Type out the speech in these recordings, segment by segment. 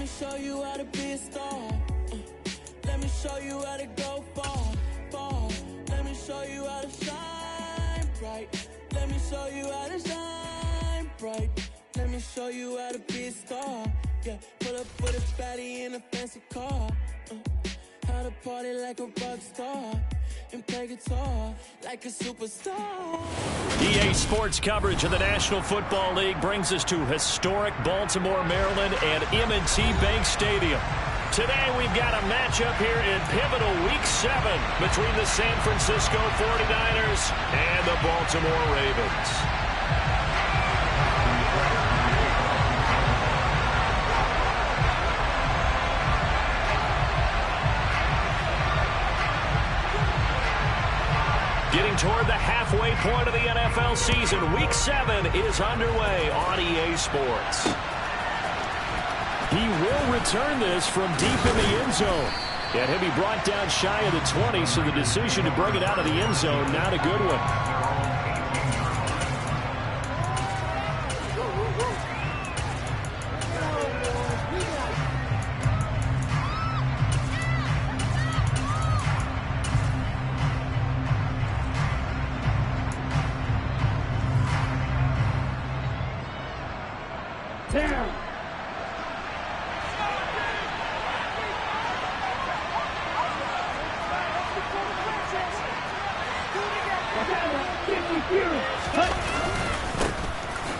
me show you how to be a star. Let me show you how to go far, far. Let me show you how to shine bright. Let me show you how to shine bright. Let me show you how to be a star. Yeah, pull up with a baddie in a fancy car. How to party like a rock star and play guitar like a superstar. EA Sports coverage of the National Football League brings us to historic Baltimore, Maryland and M&T Bank Stadium. Today we've got a matchup here in pivotal Week 7 between the San Francisco 49ers and the Baltimore Ravens. Getting toward the halfway point of the NFL season, Week 7 is underway on EA Sports. He will return this from deep in the end zone. And he'll be brought down shy of the 20, so the decision to bring it out of the end zone, not a good one.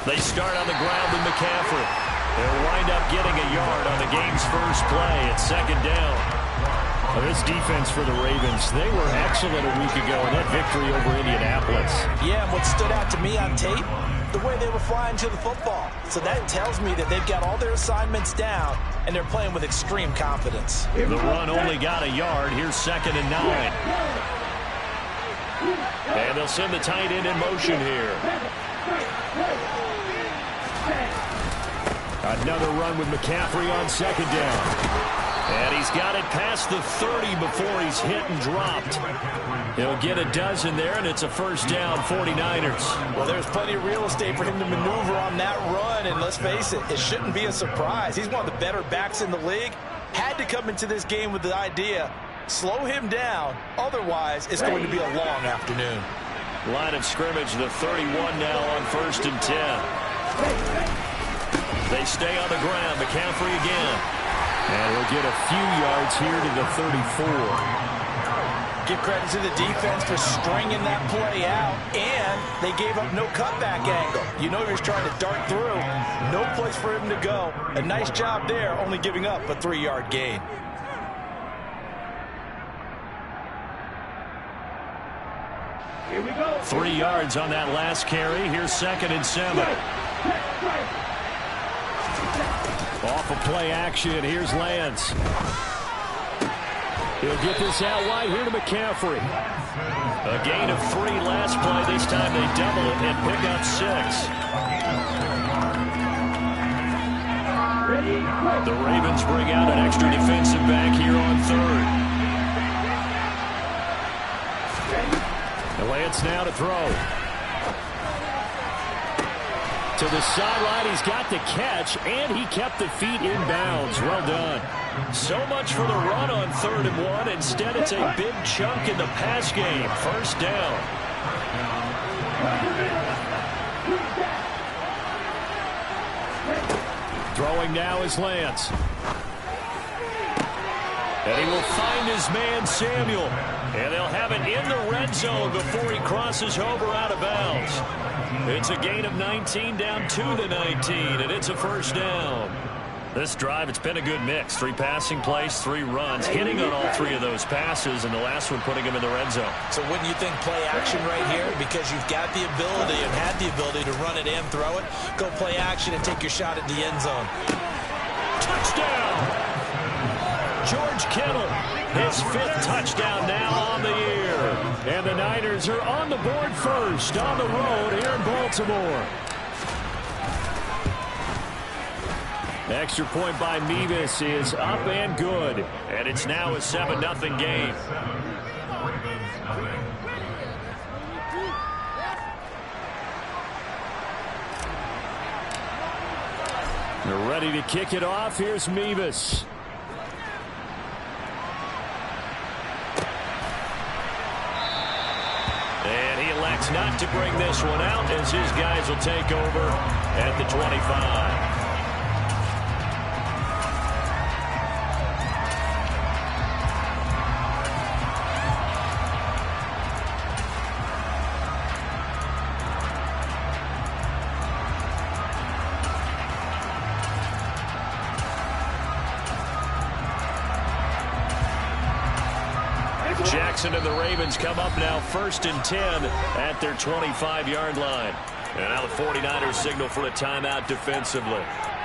They start on the ground with McCaffrey. They'll wind up getting a yard on the game's first play at second down. Well, this defense for the Ravens, they were excellent a week ago in that victory over Indianapolis. Yeah, and what stood out to me on tape, the way they were flying to the football. So that tells me that they've got all their assignments down, and they're playing with extreme confidence. The run only got a yard. Here's 2nd and 9. And they'll send the tight end in motion here. Another run with McCaffrey on 2nd down. And he's got it past the 30 before he's hit and dropped. He'll get a dozen there, and it's a first down, 49ers. Well, there's plenty of real estate for him to maneuver on that run, and let's face it, it shouldn't be a surprise. He's one of the better backs in the league. Had to come into this game with the idea, slow him down, otherwise it's going to be a long afternoon. Line of scrimmage, the 31 now on 1st and 10. They stay on the ground. McCaffrey again. And he'll get a few yards here to the 34. Give credit to the defense for stringing that play out, and they gave up no cutback angle. You know he was trying to dart through. No place for him to go. A nice job there, only giving up a 3-yard gain. Here we go. 3 yards on that last carry. Here's 2nd and 7. Off of play action, here's Lance. He'll get this out wide here to McCaffrey. A gain of 3 last play. This time they double it and pick up 6. The Ravens bring out an extra defensive back here on 3rd. Lance now to throw. To the sideline, he's got the catch, and he kept the feet in bounds. Well done. So much for the run on 3rd and 1. Instead, it's a big chunk in the pass game. First down. Throwing now is Lance. And he will find his man, Samuel. And they'll have it in the red zone before he crosses over out of bounds. It's a gain of 19 down to the 19, and it's a first down. This drive, it's been a good mix. 3 passing plays, 3 runs, hitting on all 3 of those passes, and the last one putting him in the red zone. So wouldn't you think play action right here? Because you've got the ability and had the ability to run it and throw it. Go play action and take your shot at the end zone. Touchdown! George Kittle, his 5th touchdown now on the year. And the Niners are on the board first on the road here in Baltimore. Extra point by Mevis is up and good. And it's now a 7-0 game. They're ready to kick it off. Here's Mevis. And he elects not to bring this one out as his guys will take over at the 25. Jackson and the Ravens come up now 1st and 10 at their 25-yard line. And now the 49ers signal for a timeout defensively.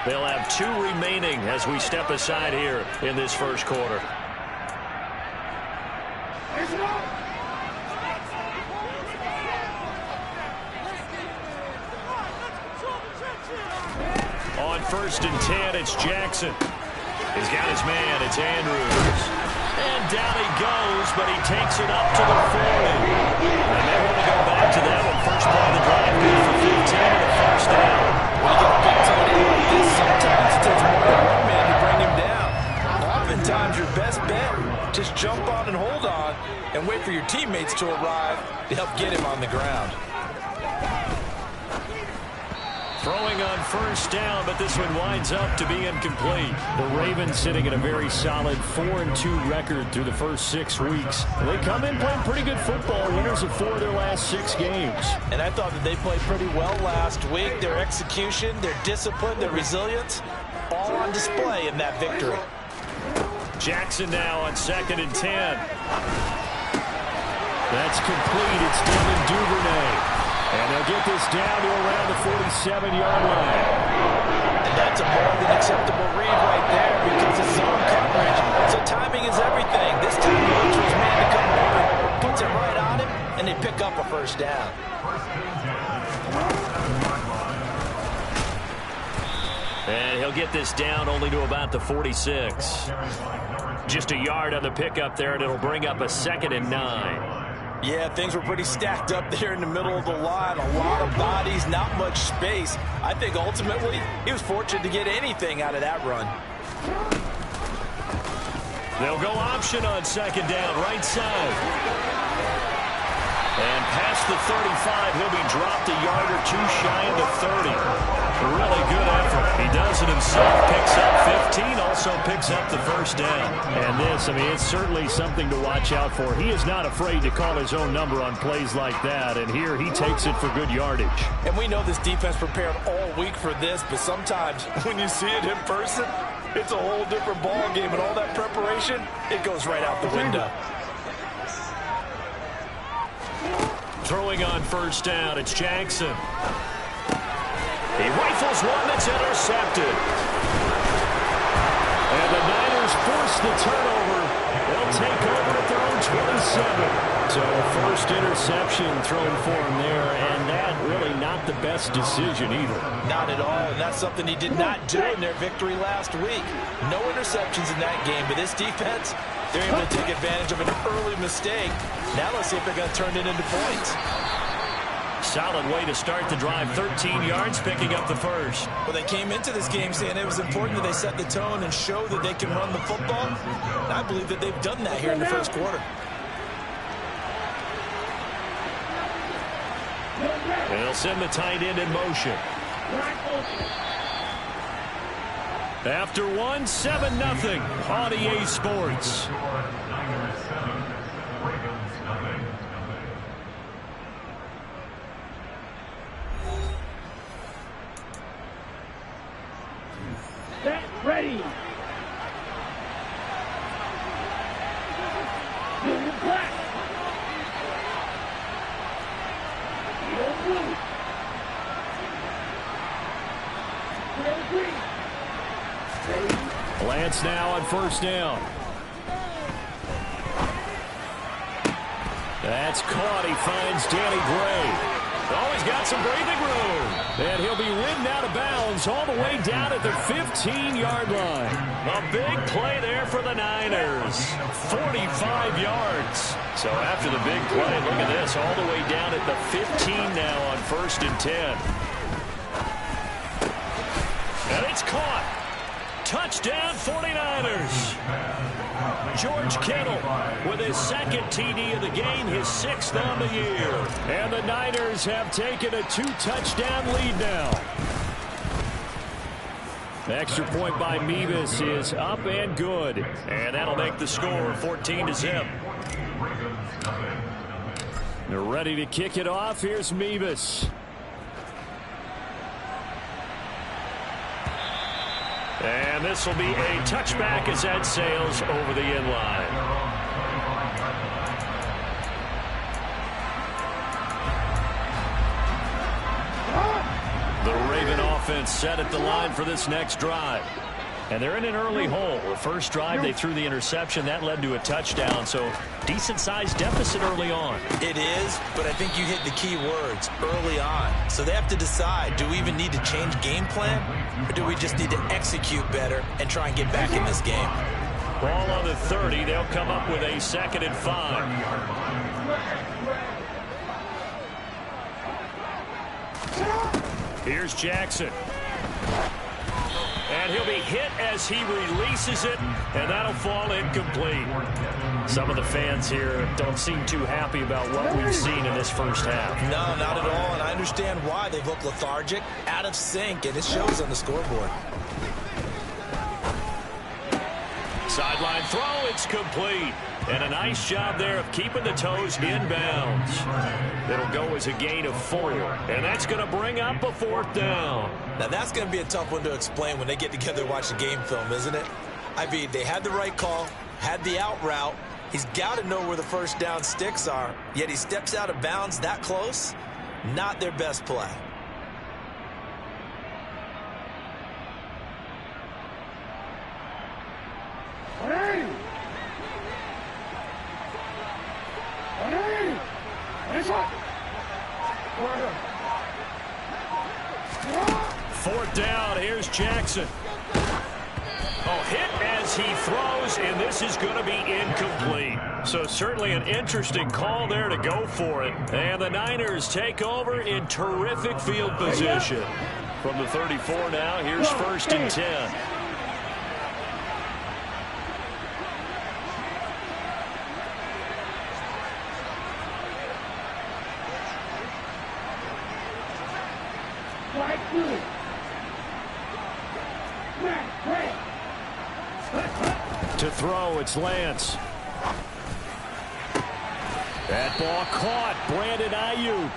They'll have 2 remaining as we step aside here in this first quarter. On 1st and 10, it's Jackson. He's got his man. It's Andrews. And down he goes, but he takes it up to the 40. And they want to go back to that one. First play of the drive, good for 15 and a first down. When you get a big tight end like this, sometimes it takes more than one man to bring him down. Oftentimes, your best bet, just jump on and hold on and wait for your teammates to arrive to help get him on the ground. Throwing on first down, but this one winds up to be incomplete. The Ravens sitting at a very solid 4-2 record through the first 6 weeks. They come in playing pretty good football, winners of 4 of their last 6 games. And I thought that they played pretty well last week. Their execution, their discipline, their resilience, all on display in that victory. Jackson now on 2nd and 10. That's complete. It's Devin Duvernay. And they'll get this down to around the 47-yard line. And that's a more than acceptable read right there because it's zone coverage. So timing is everything. This time he looks for his man to come over, puts it right on him, and they pick up a first down. And he'll get this down only to about the 46. Just a yard on the pickup there, and it'll bring up a 2nd and 9. Yeah, things were pretty stacked up there in the middle of the line. A lot of bodies, not much space. I think ultimately he was fortunate to get anything out of that run. They'll go option on 2nd down, right side. And past the 35, he'll be dropped a yard or 2 shy of the 30. Really good effort. He does it himself, picks up 15, also picks up the first down. And this, I mean, it's certainly something to watch out for. He is not afraid to call his own number on plays like that, and here he takes it for good yardage. And we know this defense prepared all week for this, but sometimes when you see it in person, it's a whole different ball game, and all that preparation, it goes right out the window. Throwing on first down, it's Jackson. He rifles one that's intercepted. And the Niners force the turnover. They'll take over at their own 27. So first interception thrown for him there, and that really not the best decision either. Not at all, and that's something he did not do in their victory last week. No interceptions in that game, but this defense, they're able to take advantage of an early mistake. Now let's see if they're going to turn it into points. Solid way to start the drive. 13 yards, picking up the first. Well, they came into this game saying it was important that they set the tone and show that they can run the football. And I believe that they've done that here in the first quarter. They'll send the tight end in motion. After 1, 7-0 on EA Sports. Ready. Black. Lance now on first down. That's caught. He finds Danny Gray. Oh, he's got some breathing room. And he'll be ridden out of bounds all the way down at the 15-yard line. A big play there for the Niners. 45 yards. So after the big play, look at this, all the way down at the 15 now on 1st and 10. And it's caught. Touchdown 49ers. George Kittle with his second TD of the game, his 6th on the year. And the Niners have taken a 2-touchdown lead now. The extra point by Mevis is up and good. And that'll make the score 14-0. They're ready to kick it off. Here's Mevis. And this will be a touchback as that sails over the end line. The Raven offense set at the line for this next drive. And they're in an early hole. The first drive, they threw the interception. That led to a touchdown. So decent-sized deficit early on. It is, but I think you hit the key words, early on. So they have to decide, do we even need to change game plan? Or do we just need to execute better and try and get back in this game? Ball on the 30. They'll come up with a 2nd and 5. Here's Jackson. And he'll be hit as he releases it, and that'll fall incomplete. Some of the fans here don't seem too happy about what we've seen in this first half. No, not at all, and I understand why. They've looked lethargic, out of sync, and it shows on the scoreboard. Sideline throw, it's complete. And a nice job there of keeping the toes inbounds. It'll go as a gain of 4. And that's going to bring up a 4th down. Now that's going to be a tough one to explain when they get together and watch the game film, isn't it? I mean, they had the right call, had the out route. He's got to know where the first down sticks are. Yet he steps out of bounds that close. Not their best play. Fourth down, here's Jackson. Oh, hit as he throws, and this is going to be incomplete. So certainly an interesting call there to go for it. And the Niners take over in terrific field position. From the 34 now, here's 1st and 10. To throw, it's Lance. That ball caught, Brandon Ayuk.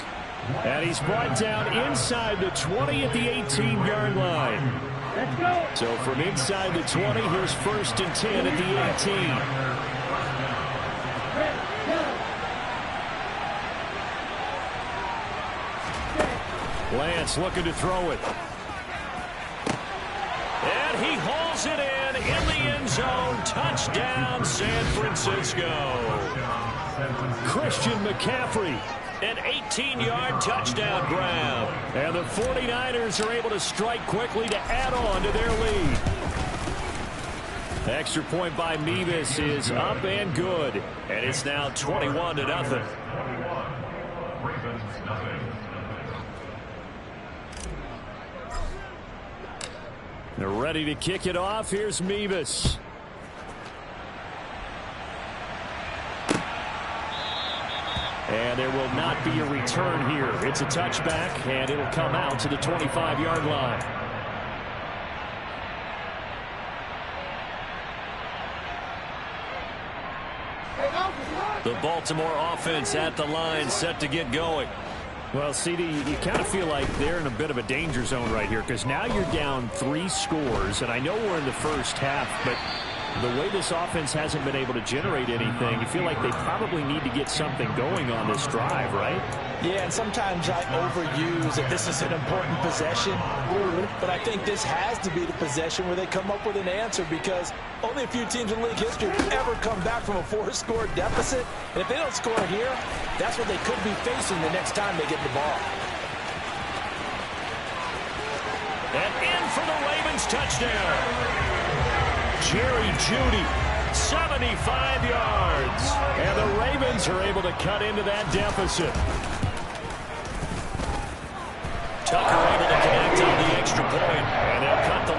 And he's brought down inside the 20 at the 18-yard line. Let's go. So from inside the 20, here's 1st and 10 at the 18. Lance looking to throw it. And he hauls it in the end zone. Touchdown, San Francisco. Christian McCaffrey, an 18-yard touchdown grab. And the 49ers are able to strike quickly to add on to their lead. The extra point by Mevis is up and good. And it's now 21-0. They're ready to kick it off. Here's Mevis. And there will not be a return here. It's a touchback, and it'll come out to the 25-yard line. The Baltimore offense at the line, set to get going. Well, CD, you kind of feel like they're in a bit of a danger zone right here because now you're down 3 scores, and I know we're in the first half, but the way this offense hasn't been able to generate anything, you feel like they probably need to get something going on this drive, right? Yeah, and sometimes I overuse that this is an important possession, but I think this has to be the possession where they come up with an answer because only a few teams in league history have ever come back from a 4-score deficit. And if they don't score here, that's what they could be facing the next time they get the ball. And in for the Ravens touchdown. Jerry Jeudy, 75 yards. And the Ravens are able to cut into that deficit. Tucker able to connect on the extra point, and they'll cut the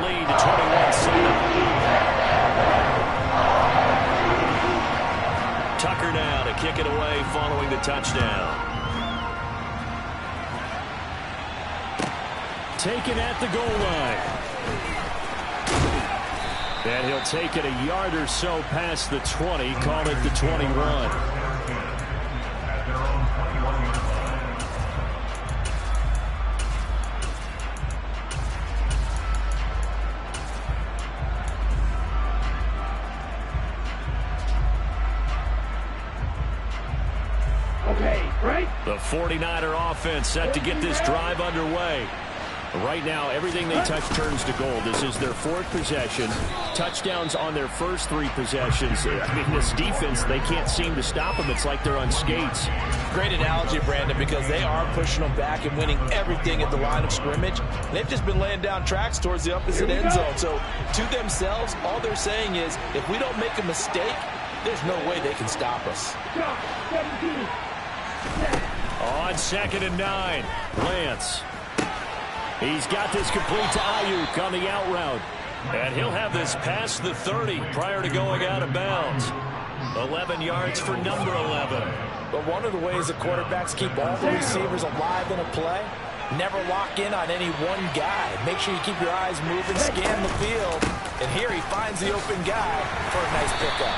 kick it away following the touchdown. Taken at the goal line. And he'll take it a yard or so past the 20, call it the 21. The 49er offense set to get this drive underway. Right now, everything they touch turns to gold. This is their 4th possession. Touchdowns on their first 3 possessions. I mean, this defense, they can't seem to stop them. It's like they're on skates. Great analogy, Brandon, because they are pushing them back and winning everything at the line of scrimmage. They've just been laying down tracks towards the opposite end zone. So, to themselves, all they're saying is, if we don't make a mistake, there's no way they can stop us. On 2nd and 9, Lance. He's got this complete to Ayuk on the out route. And he'll have this past the 30 prior to going out of bounds. 11 yards for number 11. But one of the ways that quarterbacks keep all the receivers alive in a play, never lock in on any one guy. Make sure you keep your eyes moving, scan the field. And here he finds the open guy for a nice pickup.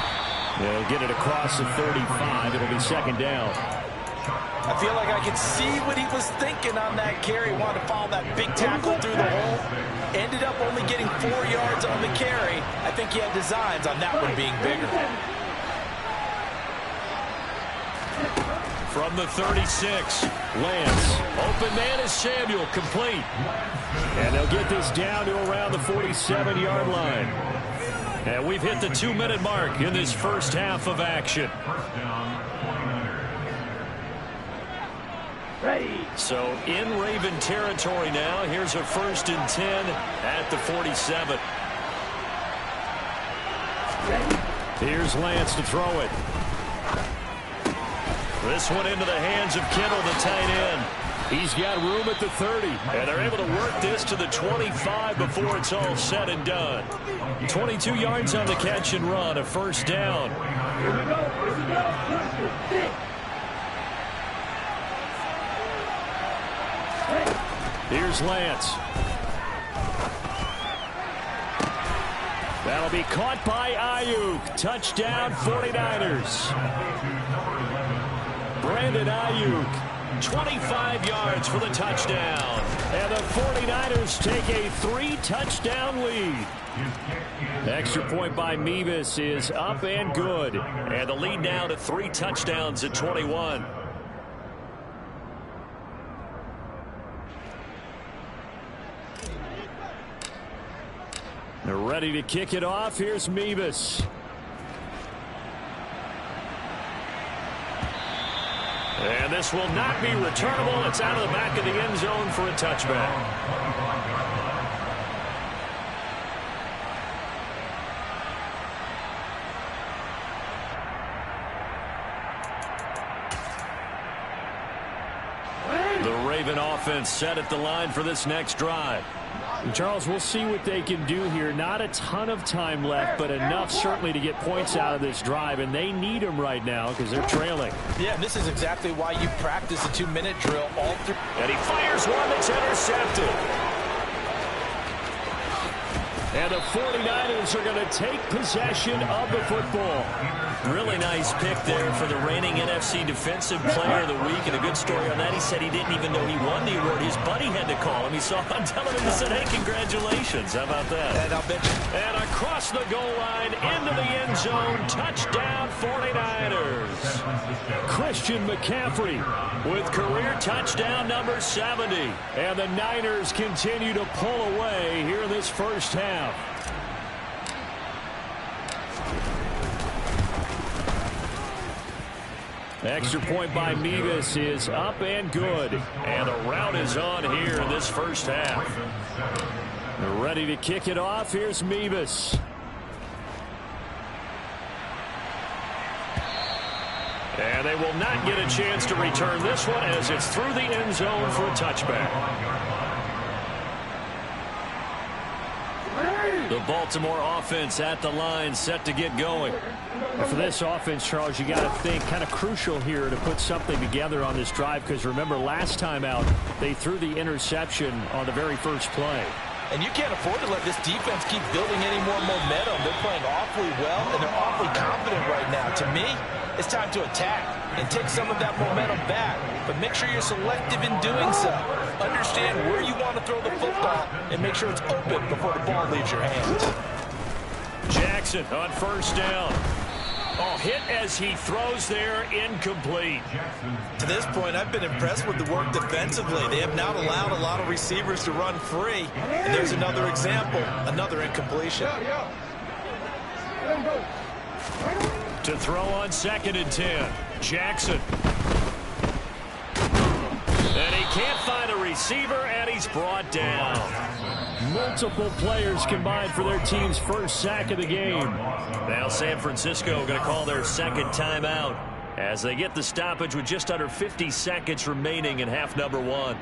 They'll get it across the 35. It'll be 2nd down. I feel like I could see what he was thinking on that carry. Wanted to follow that big tackle through the hole. Ended up only getting 4 yards on the carry. I think he had designs on that one being bigger. From the 36, Lance. Open man is Samuel, complete. And they'll get this down to around the 47-yard line. And we've hit the 2-minute mark in this first half of action. So in Raven territory now. Here's a 1st and 10 at the 47. Here's Lance to throw it. This one into the hands of Kittle, the tight end. He's got room at the 30. And they're able to work this to the 25 before it's all said and done. 22 yards on the catch and run, a 1st down. Here we go. Here's Lance. That'll be caught by Ayuk. Touchdown, 49ers. Brandon Ayuk, 25 yards for the touchdown. And the 49ers take a 3-touchdown lead. Extra point by Mevis is up and good. And the lead now to 3 touchdowns at 21. They're ready to kick it off. Here's Mevis. And this will not be returnable. It's out of the back of the end zone for a touchback. The Raven offense set at the line for this next drive. And Charles, we'll see what they can do here. Not a ton of time left, but enough certainly to get points out of this drive, and they need them right now because they're trailing. Yeah, and this is exactly why you practice a 2-minute drill all through. And he fires one that's intercepted. And the 49ers are going to take possession of the football. Really nice pick there for the reigning NFC Defensive Player of the Week. And a good story on that, he said he didn't even know he won the award. His buddy had to call him. He saw on television and said, hey, congratulations. How about that? And I'll bet you. And across the goal line, into the end zone, touchdown 49ers. Christian McCaffrey with career touchdown number 70. And the Niners continue to pull away here in this first half. Extra point by Mevis is up and good. And the route is on here in this first half. They're ready to kick it off. Here's Mevis. And they will not get a chance to return this one as it's through the end zone for a touchback. The Baltimore offense at the line, set to get going. And for this offense, Charles, you got to think kind of crucial here to put something together on this drive, because remember last time out they threw the interception on the very first play. And you can't afford to let this defense keep building any more momentum. They're playing awfully well, and they're awfully confident right now. To me, it's time to attack and take some of that momentum back. But make sure you're selective in doing so. Understand where you want to throw the football and make sure it's open before the ball leaves your hands. Jackson on first down. Oh, hit as he throws there, incomplete. To this point, I've been impressed with the work defensively. They have not allowed a lot of receivers to run free. And there's another example, another incompletion. To throw on 2nd and 10. Jackson. And he can't find a receiver, and he's brought down. Multiple players combined for their team's first sack of the game. Now San Francisco going to call their second timeout as they get the stoppage with just under 50 seconds remaining in half number 1.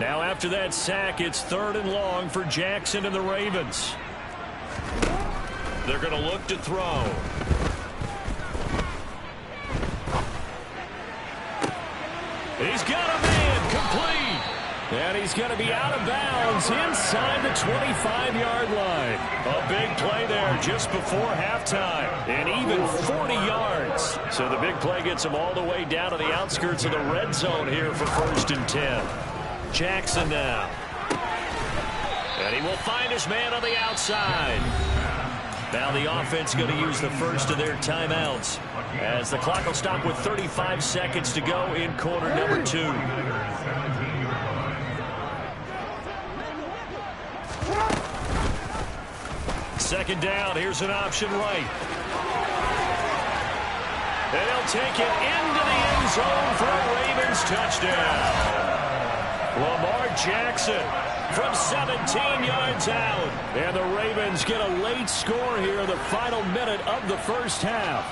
Now after that sack, it's 3rd and long for Jackson and the Ravens. They're going to look to throw. He's got a man, complete. And he's going to be out of bounds inside the 25-yard line. A big play there just before halftime. And even 40 yards. So the big play gets him all the way down to the outskirts of the red zone here for 1st and 10. Jackson now. And he will find his man on the outside. Now the offense going to use the first of their timeouts as the clock will stop with 35 seconds to go in quarter number 2. Second down, here's an option right. And they'll take it into the end zone for a Ravens touchdown. Lamar Jackson from 17 yards out. And the Ravens get a late score here in the final minute of the first half.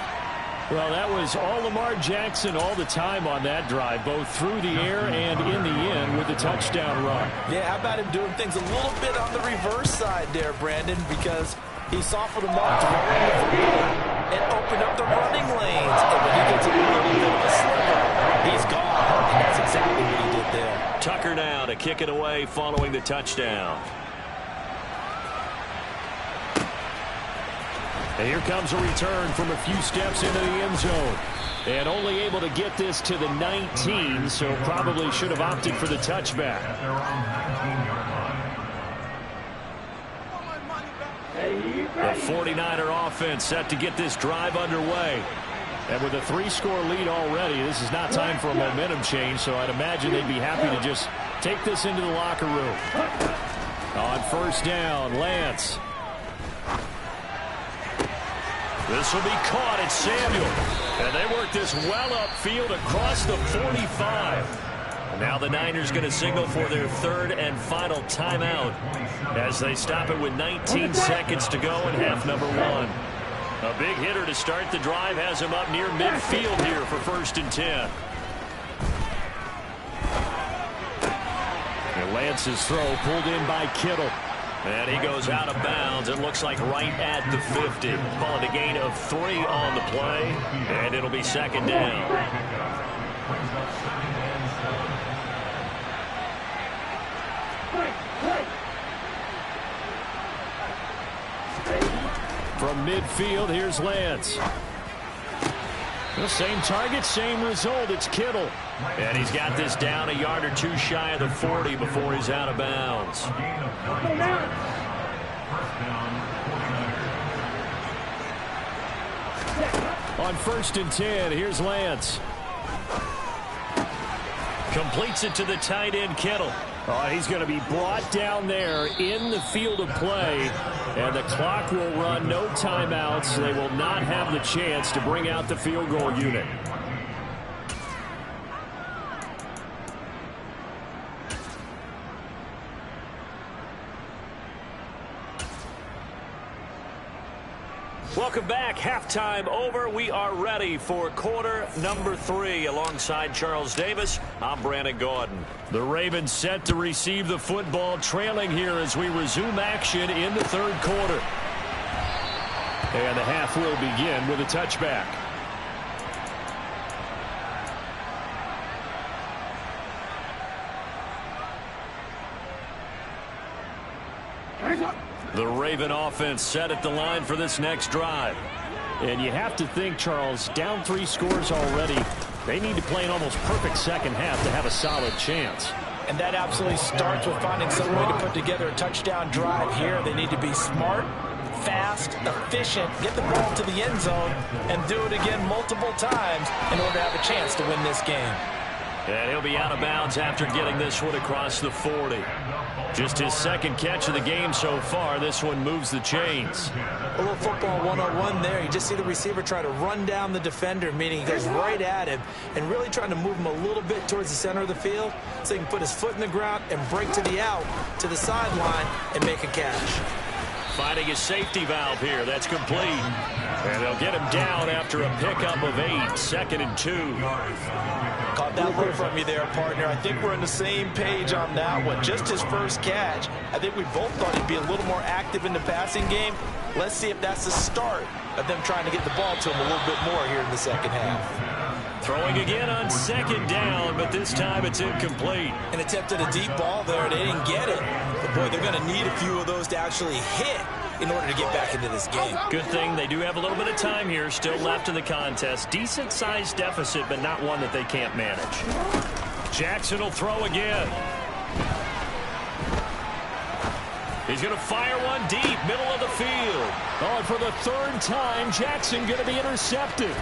Well, that was all Lamar Jackson all the time on that drive, both through the air and in the end with the touchdown run. Yeah, how about him doing things a little bit on the reverse side there, Brandon, because he softened them up and opened up the running lanes. And when he gets a little bit of a slipper, he's gone. And that's exactly what he did there. Tucker now to kick it away following the touchdown. And here comes a return from a few steps into the end zone. And only able to get this to the 19, so probably should have opted for the touchback. The 49er offense set to get this drive underway. And with a 3-score lead already, this is not time for a momentum change, so I'd imagine they'd be happy to just take this into the locker room. On first down, Lance. This will be caught at Samuel. And they work this well upfield across the 45. Now the Niners going to signal for their 3rd and final timeout as they stop it with 19 seconds to go in half number 1. A big hitter to start the drive has him up near midfield here for 1st and 10. And Lance's throw pulled in by Kittle. And he goes out of bounds. It looks like right at the 50. Call it a gain of 3 on the play. And it'll be 2nd down. From midfield, here's Lance. The same target, same result. It's Kittle. And he's got this down a yard or 2 shy of the 40 before he's out of bounds. On 1st and 10, here's Lance. Completes it to the tight end, Kittle. Oh, he's going to be brought down there in the field of play, and the clock will run, no timeouts. They will not have the chance to bring out the field goal unit. Welcome back. Halftime over. We are ready for quarter number 3. Alongside Charles Davis, I'm Brandon Gaudin. The Ravens set to receive the football, trailing here as we resume action in the third quarter. And the half will begin with a touchback. The Raven offense set at the line for this next drive. And you have to think, Charles, down 3 scores already. They need to play an almost perfect second half to have a solid chance. And that absolutely starts with finding some way to put together a touchdown drive here. They need to be smart, fast, efficient, get the ball to the end zone, and do it again multiple times in order to have a chance to win this game. And he'll be out of bounds after getting this one across the 40. Just his second catch of the game so far. This one moves the chains. A little football 101 there. You just see the receiver try to run down the defender, meaning he goes right at him and really trying to move him a little bit towards the center of the field so he can put his foot in the ground and break to the out, to the sideline, and make a catch. Finding his safety valve here. That's complete. And they'll get him down after a pickup of 8. 2nd and 2. Caught that look from you there, partner. I think we're on the same page on that one. Just his first catch. I think we both thought he'd be a little more active in the passing game. Let's see if that's the start of them trying to get the ball to him a little bit more here in the second half. Throwing again on 2nd down, but this time it's incomplete. An attempt at a deep ball there. They didn't get it. But, boy, they're going to need a few of those to actually hit in order to get back into this game. Good thing they do have a little bit of time here still left in the contest. Decent-sized deficit, but not one that they can't manage. Jackson will throw again. He's going to fire one deep, middle of the field. Oh, and for the 3rd time, Jackson going to be intercepted.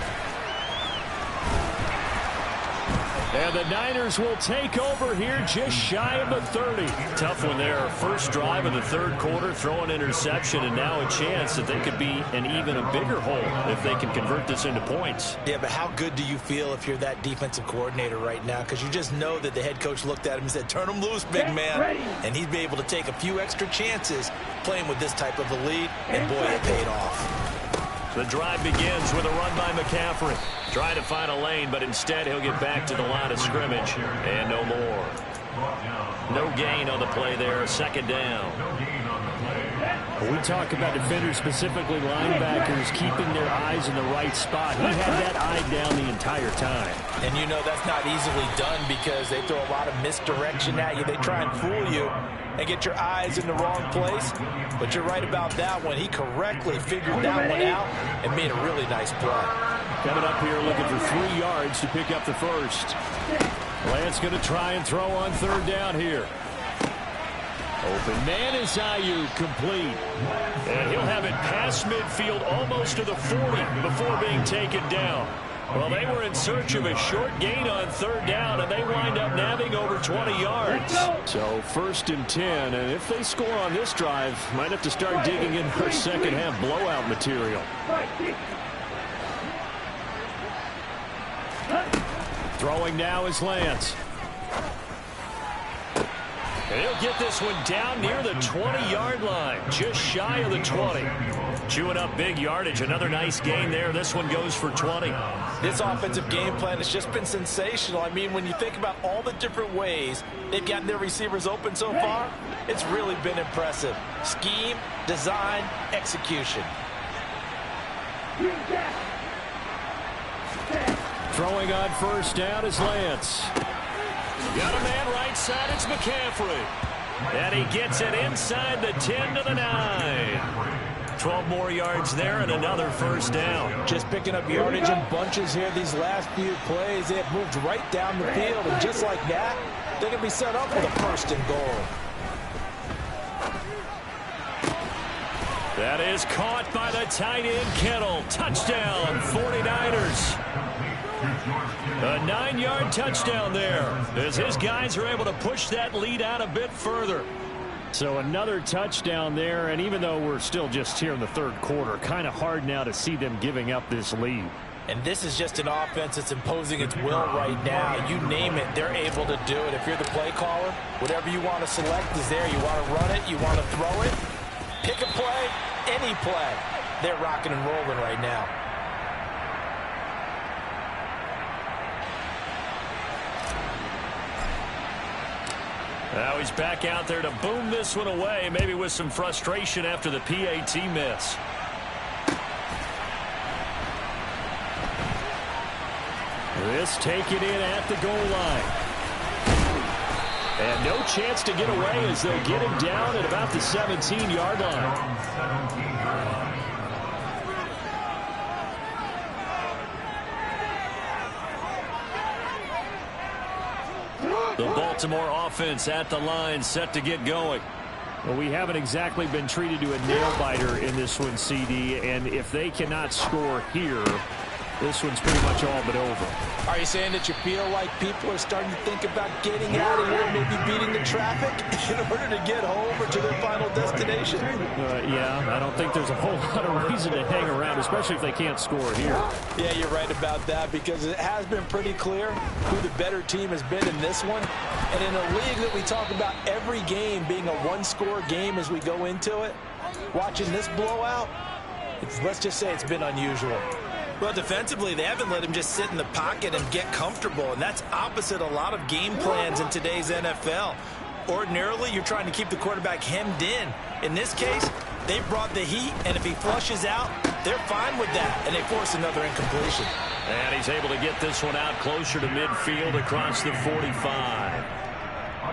And the Niners will take over here just shy of the 30. Tough one there. First drive of the 3rd quarter, throw an interception, and now a chance that they could be in even a bigger hole if they can convert this into points. Yeah, but how good do you feel if you're that defensive coordinator right now? Because you just know that the head coach looked at him and said, turn him loose, big man. And he'd be able to take a few extra chances playing with this type of a lead, and boy, it paid off. The drive begins with a run by McCaffrey. Trying to find a lane, but instead he'll get back to the line of scrimmage. And no more. No gain on the play there. 2nd down. We talk about defenders, specifically linebackers, keeping their eyes in the right spot. He had that eye down the entire time. And you know that's not easily done because they throw a lot of misdirection at you. They try and fool you and get your eyes in the wrong place. But you're right about that one. He correctly figured that one out and made a really nice play. Coming up here looking for 3 yards to pick up the first. Lance going to try and throw on 3rd down here. Open man is Ayuk, complete. And he'll have it past midfield almost to the 40 before being taken down. Well, they were in search of a short gain on 3rd down, and they wind up nabbing over 20 yards. So 1st and 10, and if they score on this drive, might have to start digging in for second half blowout material. Throwing now is Lance. And he'll get this one down near the 20-yard line, just shy of the 20. Chewing up big yardage. Another nice gain there. This one goes for 20. This offensive game plan has just been sensational. I mean, when you think about all the different ways they've gotten their receivers open so far, it's really been impressive. Scheme, design, execution. Throwing on 1st down is Lance. Got a man right side. It's McCaffrey. And he gets it inside the 10 to the 9. 12 more yards there and another 1st down. Just picking up yardage in bunches here these last few plays. They have moved right down the field, and just like that, they're going to be set up with a 1st and goal. That is caught by the tight end, Kittle. Touchdown, 49ers. A 9-yard touchdown there as his guys are able to push that lead out a bit further. So another touchdown there, and even though we're still just here in the 3rd quarter, kind of hard now to see them giving up this lead. And this is just an offense that's imposing its will right now. You name it, they're able to do it. If you're the play caller, whatever you want to select is there. You want to run it, you want to throw it. Pick a play, any play. they're rocking and rolling right now. Now he's back out there to boom this one away, maybe with some frustration after the PAT miss. This taken in at the goal line. And no chance to get away as they'll get him down at about the 17-yard line. The Baltimore offense at the line, set to get going. Well, we haven't exactly been treated to a nail-biter in this one, CD, and if they cannot score here, this one's pretty much all but over. Are you saying that you feel like people are starting to think about getting out of here, maybe beating the traffic in order to get home or to their final destination? Yeah, I don't think there's a whole lot of reason to hang around, especially if they can't score here. Yeah, you're right about that, because it has been pretty clear who the better team has been in this one. And in a league that we talk about every game being a one-score game as we go into it, watching this blowout, let's just say it's been unusual. Well, defensively, they haven't let him just sit in the pocket and get comfortable, and that's opposite a lot of game plans in today's NFL. Ordinarily, you're trying to keep the quarterback hemmed in. In this case, they brought the heat, and if he flushes out, they're fine with that, and they force another incompletion. And he's able to get this one out closer to midfield across the 45.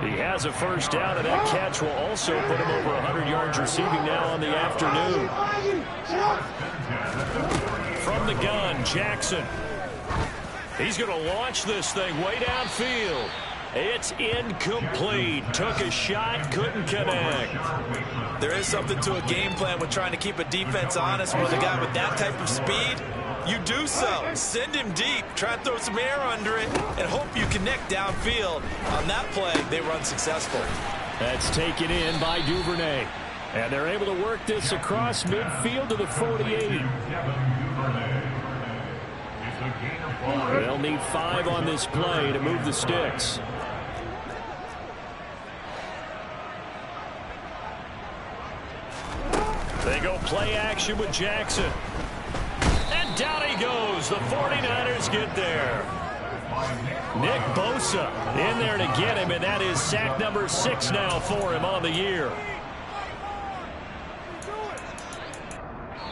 He has a first down, and that catch will also put him over 100 yards receiving now on the afternoon. From the gun, Jackson. He's going to launch this thing way downfield. It's incomplete. Took a shot, couldn't connect. There is something to a game plan with trying to keep a defense honest with a guy with that type of speed. You do so. Send him deep. Try and throw some air under it and hope you connect downfield. On that play, they were unsuccessful. That's taken in by Duvernay. And they're able to work this across midfield to the 48. They'll need 5 on this play to move the sticks. They go play action with Jackson. And down he goes. The 49ers get there. Nick Bosa in there to get him, and that is sack number 6 now for him on the year.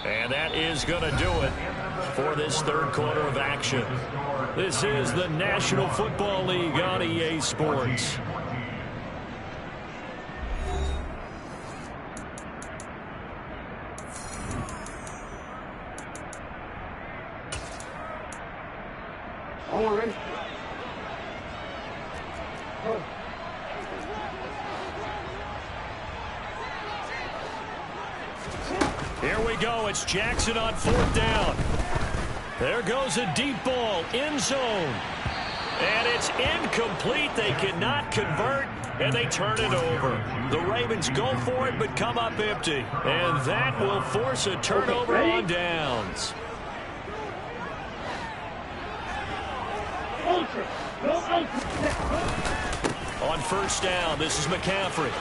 And that is going to do it for this third quarter of action. This is the National Football League on EA Sports. Here we go. It's Jackson on 4th down. There goes a deep ball, end zone. And it's incomplete. They cannot convert, and they turn it over. The Ravens go for it, but come up empty. And that will force a turnover on downs. On 1st down, this is McCaffrey.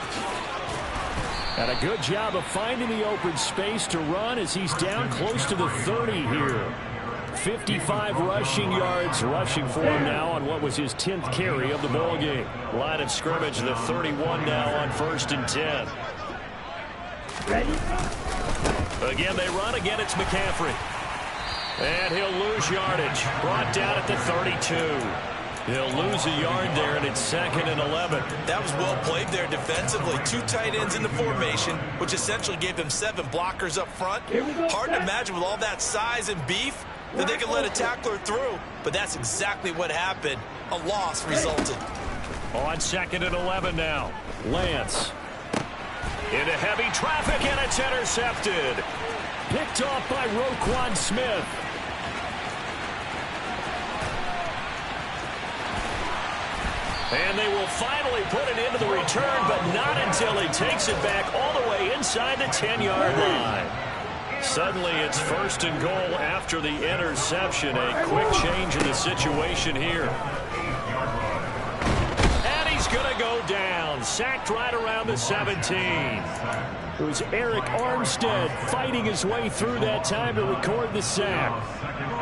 And a good job of finding the open space to run as he's down close to the 30 here. 55 rushing yards rushing for him now on what was his 10th carry of the ball game. Line of scrimmage, the 31 now on 1st and 10. Again, they run. Again, it's McCaffrey. And he'll lose yardage. Brought down at the 32. He'll lose a yard there, and it's 2nd and 11. That was well played there defensively. 2 tight ends in the formation, which essentially gave them 7 blockers up front. Hard to imagine with all that size and beef that they could let a tackler through, but that's exactly what happened. A loss resulted. On 2nd and 11 now. Lance. Into heavy traffic, and it's intercepted. Picked off by Roquan Smith. And they will finally put it into the return, but not until he takes it back all the way inside the 10-yard line. Suddenly it's 1st and goal after the interception. A quick change in the situation here. And he's going to go down. sacked right around the 17. It was Eric Armstead fighting his way through that time to record the sack.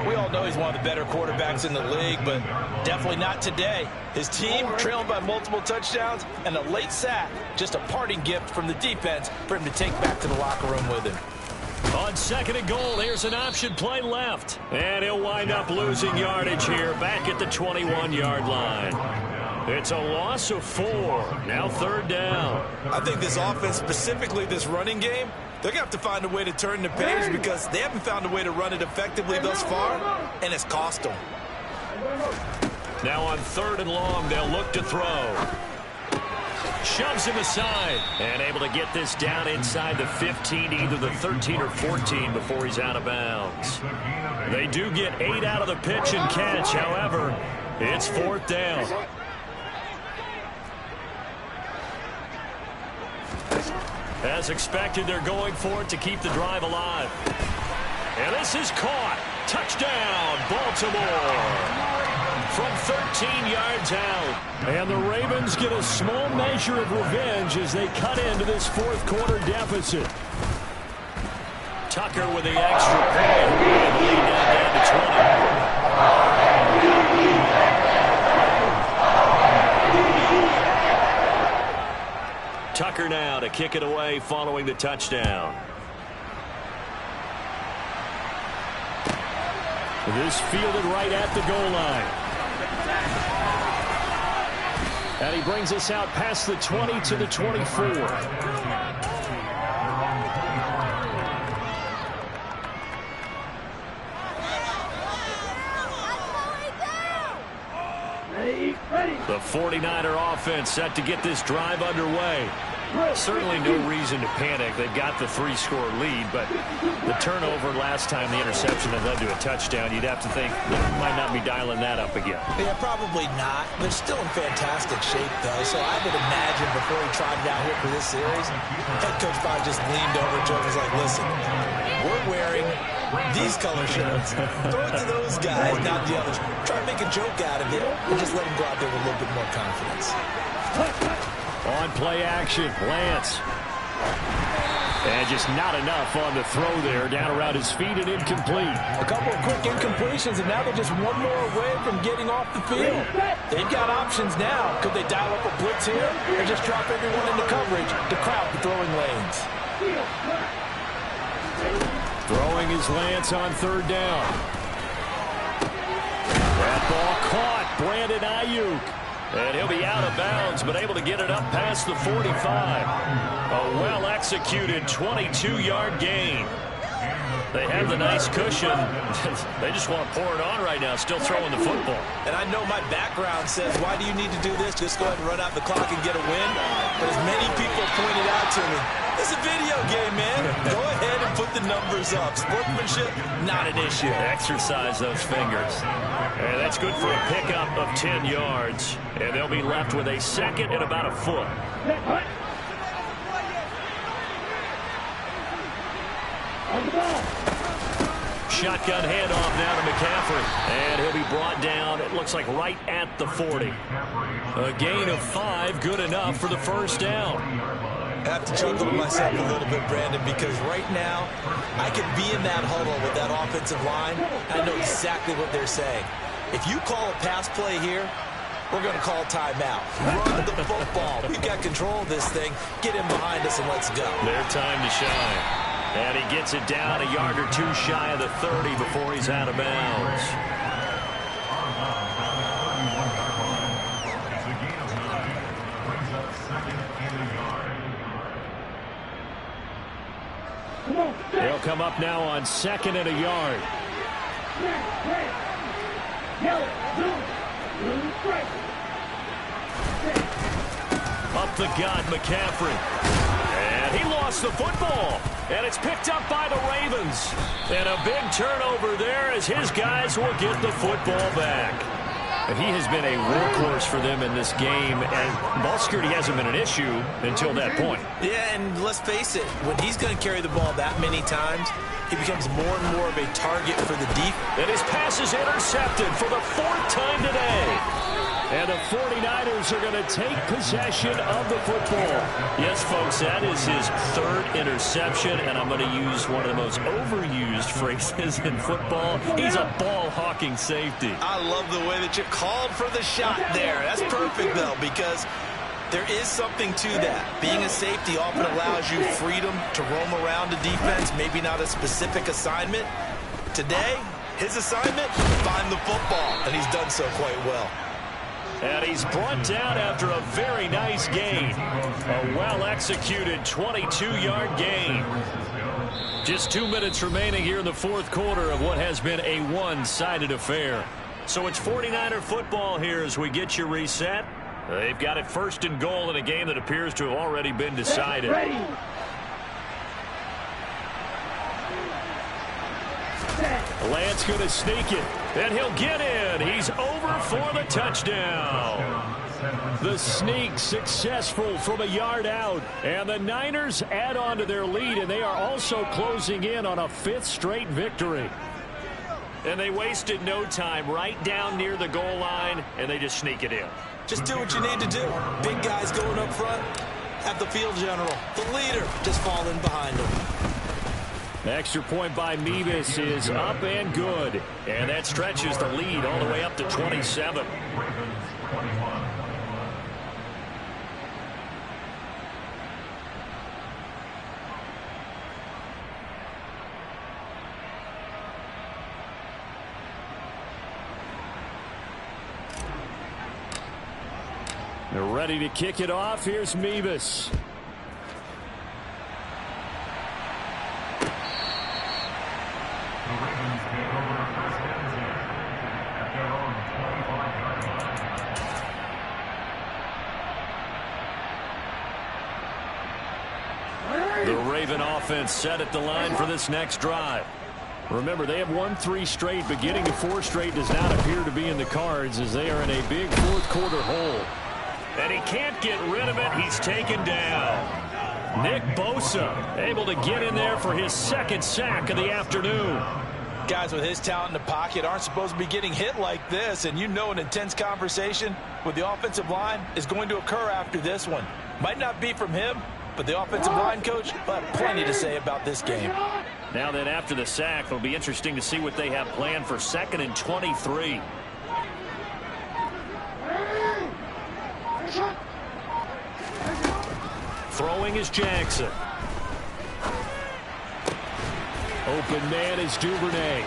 We all know he's one of the better quarterbacks in the league, but definitely not today. His team trailing by multiple touchdowns and a late sack, just a parting gift from the defense for him to take back to the locker room with him. On 2nd and goal, here's an option play left. And he'll wind up losing yardage here back at the 21-yard line. It's a loss of 4. Now 3rd down. I think this offense, specifically this running game, they're going to have to find a way to turn the page because they haven't found a way to run it effectively thus far, and it's cost them. Now on 3rd and long, they'll look to throw. Shoves him aside and able to get this down inside the 15, either the 13 or 14 before he's out of bounds. They do get 8 out of the pitch and catch. However, it's 4th down. As expected, they're going for it to keep the drive alive. And this is caught. Touchdown, Baltimore. From 13 yards out. And the Ravens get a small measure of revenge as they cut into this 4th quarter deficit. Tucker with the extra point. And lead down to 20. Tucker now to kick it away following the touchdown. This fielded right at the goal line. And he brings us out past the 20 to the 24. The 49er offense set to get this drive underway. Certainly no reason to panic. They've got the 3-score lead, but the turnover last time, the interception that led to a touchdown, you'd have to think they might not be dialing that up again. Yeah, probably not. They're still in fantastic shape, though, so I would imagine before he tried it out here for this series, head coach Bob just leaned over to him and was like, listen, we're wearing these color shirts. Throw it to those guys, not the others. Try to make a joke out of it and just let him go out there with a little bit more confidence. On play action, Lance. And just not enough on the throw there. Down around his feet and incomplete. A couple of quick incompletions, and now they're just one more away from getting off the field. They've got options now. Could they dial up a blitz here or just drop everyone into coverage to crowd the throwing lanes? Throwing his Lance on 3rd down. That ball caught. Brandon Ayuk. And he'll be out of bounds, but able to get it up past the 45. A well-executed 22-yard gain. They have the nice cushion. They just want to pour it on right now, still throwing the football. And I know my background says, why do you need to do this? Just go ahead and run out the clock and get a win. But as many people pointed out to me, it's a video game, man. Go ahead and put the numbers up. Sportsmanship, not an issue. Exercise those fingers. And that's good for a pickup of 10 yards. And they'll be left with a 2nd and about a foot. Shotgun handoff now to McCaffrey. And he'll be brought down, it looks like right at the 40. A gain of 5, good enough for the 1st down. I have to chuckle to myself a little bit, Brandon, because right now I could be in that huddle with that offensive line. I know exactly what they're saying. If you call a pass play here, we're going to call timeout. Run the football. We've got control of this thing. Get him behind us and let's go. Their time to shine. And he gets it down a yard or 2 shy of the 30 before he's out of bounds. They'll come up now on 2nd and a yard. Up the gut, McCaffrey. And he lost the football. And it's picked up by the Ravens. And a big turnover there as his guys will get the football back. And he has been a workhorse for them in this game, and ball security hasn't been an issue until that point. Yeah, and let's face it, when he's going to carry the ball that many times, he becomes more and more of a target for the defense. And his pass is intercepted for the 4th time today. And the 49ers are going to take possession of the football. Yes, folks, that is his 3rd interception, and I'm going to use one of the most overused phrases in football. He's a ball-hawking safety. I love the way that you called for the shot there. That's perfect, though, because there is something to that. Being a safety often allows you freedom to roam around the defense, maybe not a specific assignment. Today, his assignment, find the football, and he's done so quite well. And he's brought down after a very nice gain. A well-executed 22-yard gain. Just 2 minutes remaining here in the 4th quarter of what has been a one-sided affair. So it's 49er football here as we get you reset. They've got it 1st and goal in a game that appears to have already been decided. Lance going to sneak it, and he'll get in. He's over for the touchdown. The sneak successful from a yard out, and the Niners add on to their lead, and they are also closing in on a 5th straight victory. And they wasted no time right down near the goal line, and they just sneak it in. Just do what you need to do. Big guys going up front, have the field general, the leader, just fall in behind him. Extra point by Mevis is up and good. And that stretches the lead all the way up to 27. They're ready to kick it off. Here's Mevis. The Raven offense set at the line for this next drive. Remember, they have won 3 straight, but getting to 4 straight does not appear to be in the cards as they are in a big 4th quarter hole. And he can't get rid of it. He's taken down. Nick Bosa able to get in there for his 2nd sack of the afternoon. Guys with his talent in the pocket aren't supposed to be getting hit like this, and you know an intense conversation with the offensive line is going to occur after this one. Might not be from him, but the offensive line coach will have plenty to say about this game. Now then, after the sack, it'll be interesting to see what they have planned for 2nd and 23. Throwing is Jackson. Open man is Duvernay.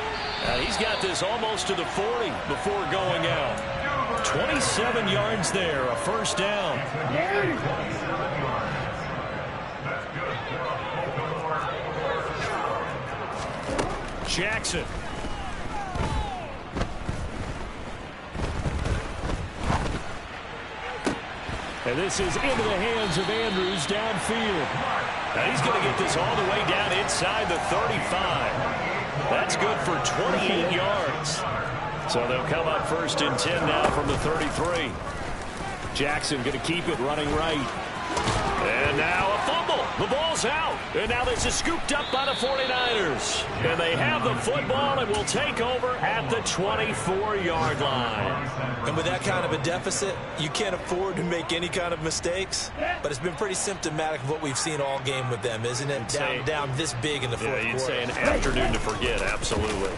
He's got this almost to the 40 before going out. 27 yards there, a 1st down. Jackson. And this is into the hands of Andrews downfield. Now he's going to get this all the way down inside the 35. That's good for 28 yards. So they'll come up 1st and 10 now from the 33. Jackson going to keep it running right. And now a fumble. The ball's out. And now this is scooped up by the 49ers. And they have the football and will take over at the 24-yard line. And with that kind of a deficit, you can't afford to make any kind of mistakes. But it's been pretty symptomatic of what we've seen all game with them, isn't it? Down this big in the 4th quarter. Yeah, you'd say an afternoon to forget, absolutely.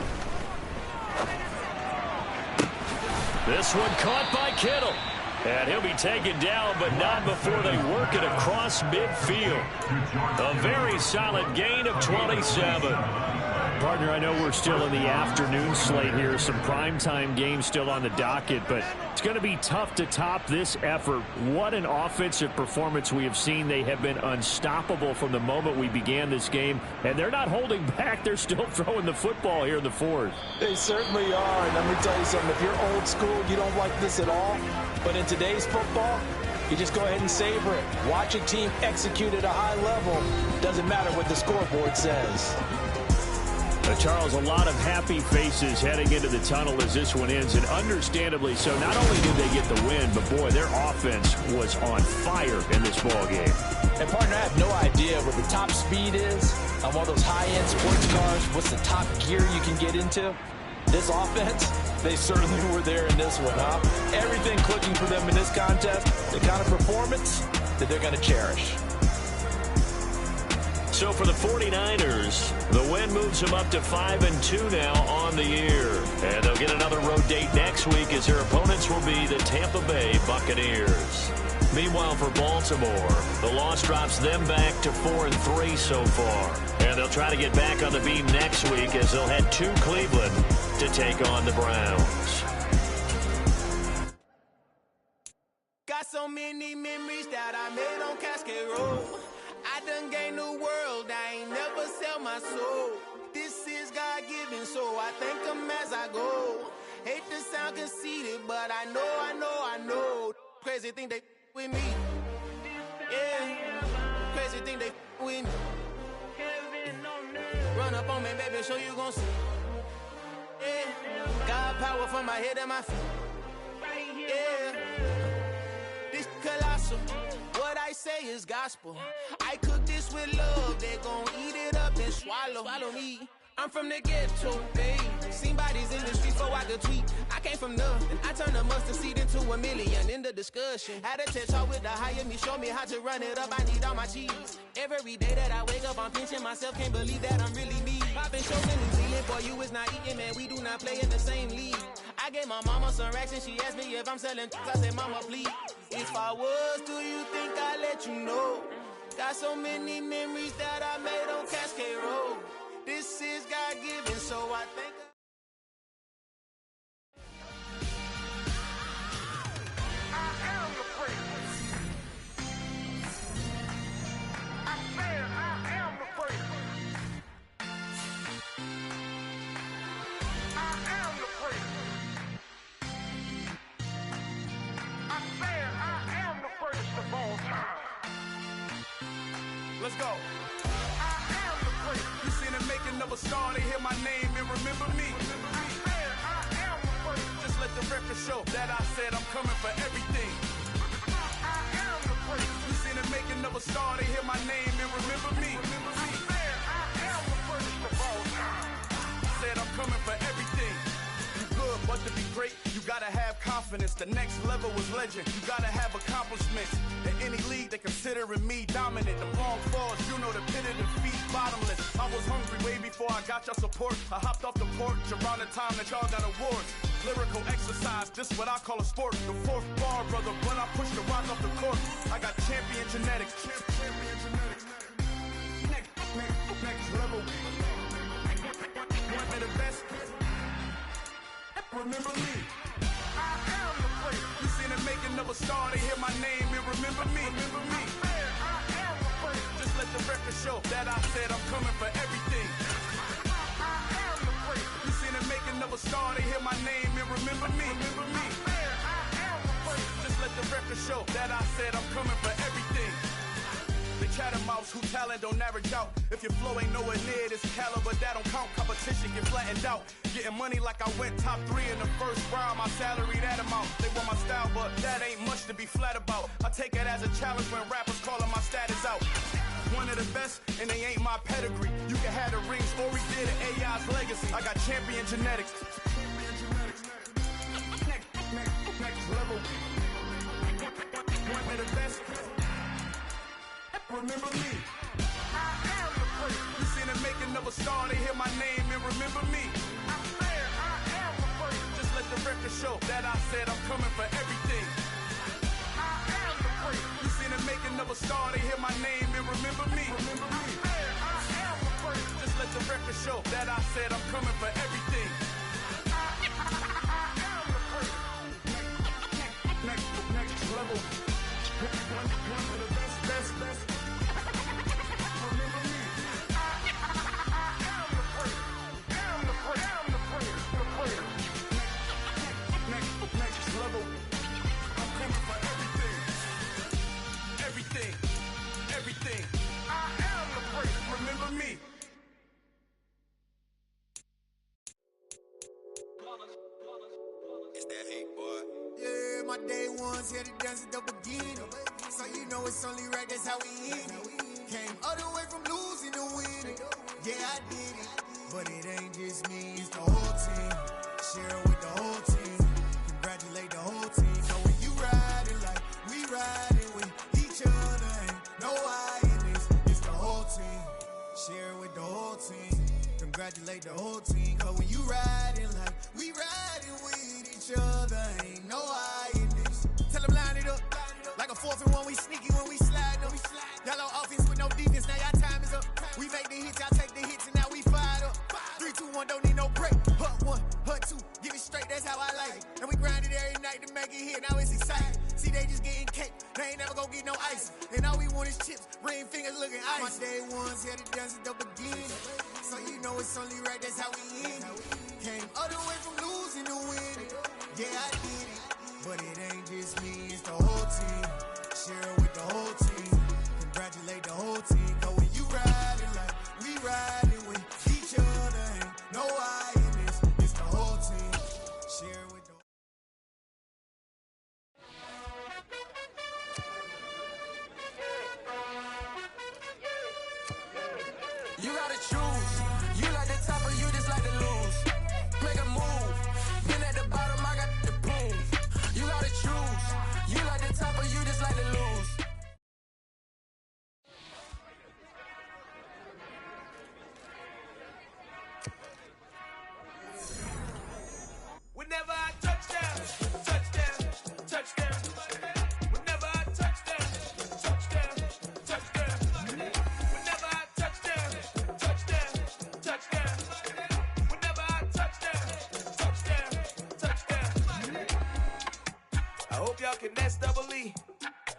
This one caught by Kittle. And he'll be taken down, but not before they work it across midfield. A very solid gain of 27. Partner, I know we're still in the afternoon slate here. Some primetime games still on the docket, but it's going to be tough to top this effort. What an offensive performance we have seen. They have been unstoppable from the moment we began this game, and they're not holding back. They're still throwing the football here in the 4th. They certainly are, and let me tell you something. If you're old school, you don't like this at all. But in today's football, you just go ahead and savor it. Watch a team execute at a high level. Doesn't matter what the scoreboard says. Charles, a lot of happy faces heading into the tunnel as this one ends, and understandably so. Not only did they get the win, but boy, their offense was on fire in this ball game. And partner, I have no idea what the top speed is on one of those high-end sports cars. What's the top gear you can get into? This offense, they certainly were there in this one, huh? Everything clicking for them in this contest, the kind of performance that they're going to cherish. So for the 49ers, the win moves them up to 5-2 now on the year. And they'll get another road date next week as their opponents will be the Tampa Bay Buccaneers. Meanwhile, for Baltimore, the loss drops them back to 4-3 so far. And they'll try to get back on the beam next week as they'll head to Cleveland to take on the Browns. Got so many memories that I made on Cascade Road. I done gained the world, I ain't never sell my soul. This is God-given, so I thank him as I go. Hate to sound conceited, but I know. Crazy thing they with me. Yeah, crazy thing they with me. Run up on me, baby, so you gon' see. Yeah, God power from my head and my feet. Yeah, this colossal. What I say is gospel. I cook this with love. They gon' eat it up and swallow me. I'm from the ghetto, babe. Seen bodies in the streets before I could tweet. I came from nothing. I turned a mustard seed into a million in the discussion. Had a TED talk with the higher me, show me how to run it up. I need all my cheese. Every day that I wake up, I'm pinching myself. Can't believe that I'm really me. Popping shows in New Zealand, boy, you is not eating, man. We do not play in the same league. I gave my mama some racks and she asked me if I'm selling. I said, mama, please. If I was, do you think I'd let you know? Got so many memories that I made on Cascade Road. This is God-given, so I think I am the prince. I said I am the prince. I am the prince. I said I am the prince of all time. Let's go. Making of a star, they hear my name and remember me. I am the first. Just let the record show that I said I'm coming for everything. I am the first. You seen the making of a star, they hear my name and remember me. I am the first of all time. Said I'm coming for everything. You good, but to be great, you gotta have confidence. The next level was legend. You gotta have accomplishments. In any league, they considering me dominant. The long falls, you know the pit of defeat, bottomless. I was hungry way before I got your support. I hopped off the porch around the time that y'all got awards. Lyrical exercise, this what I call a sport. The fourth bar, brother, when I push the rock off the court. I got champion genetics. Next level. One of the best. Remember me. I am the place. You seen the making of a star, they hear my name and remember me. I am the place. Just let the record show that I said I'm coming for everything. I am the place. You seen the making of a star, they hear my name and remember me. I am the place. Just let the record show that I said I'm coming for everything. The catamounts who talent don't average out. If your flow ain't nowhere near this caliber, that don't count. Competition get flattened out. Getting money like I went top 3 in the first round. My salary that amount. They want my style, but that ain't much to be flat about. I take it as a challenge when rappers calling my status out. One of the best, and they ain't my pedigree. You can have the rings, or we did it, AI's legacy. I got champion genetics. Next level. One of the best. Remember me. I am the prince. You seen the making of a star, they hear my name and remember me. I said I am the prince. Just let the record show that I said I'm coming for everything. I am the prince. You seen the making of a star, they hear my name and remember me. I said I am the prince. Just let the record show that I said I'm coming for everything. I am the prince. Next level. One of the best. Everything. I am the prince. Remember me. my day ones here to dance at the beginning. So you know it's only right, that's how we end it. Came all the way from losing to winning. Yeah, I did it. But it ain't just me, it's the whole team. Share it with the whole team. Congratulate the whole team. So when you riding like we riding with each other, ain't no I in this. It's the whole team. Share it with the whole team. Congratulate the whole team. Cause when you riding like we riding with each other, ain't no I in this. Tell them line it up. Like a 4th and 1, we sneaky when we slide them. Y'all on offense with no defense, now y'all time is up. We make the hits, y'all take the hits, and now we fired up. 3, 2, 1, don't need no break. Hut 1, hut 2, give it straight, that's how I like it. And we grind it every night to make it here, now it's exciting. See, they just getting cake, they ain't never gonna get no ice. And all we want is chips, ring fingers looking ice. My day ones here to dance at the beginning. So you know it's only right, that's how we end it. Came all the way from losing to winning. Yeah, I did it. But it ain't just me, it's the whole team. Share it with the whole team. Congratulate the whole team. Cause when you riding like we riding with each other, ain't no I in this. It's the whole team. Share it with the You gotta choose. You like the top or you just like to lose. Make a move. Been at the bottom, I got the proof. You gotta choose. You like the top or you just like to lose. Whenever I touchdown, touchdown, touchdown. Whenever I touchdown, touchdown, touchdown. Whenever I touchdown, touchdown, touchdown. Whenever I touchdown, touchdown. I hope y'all can nest double E,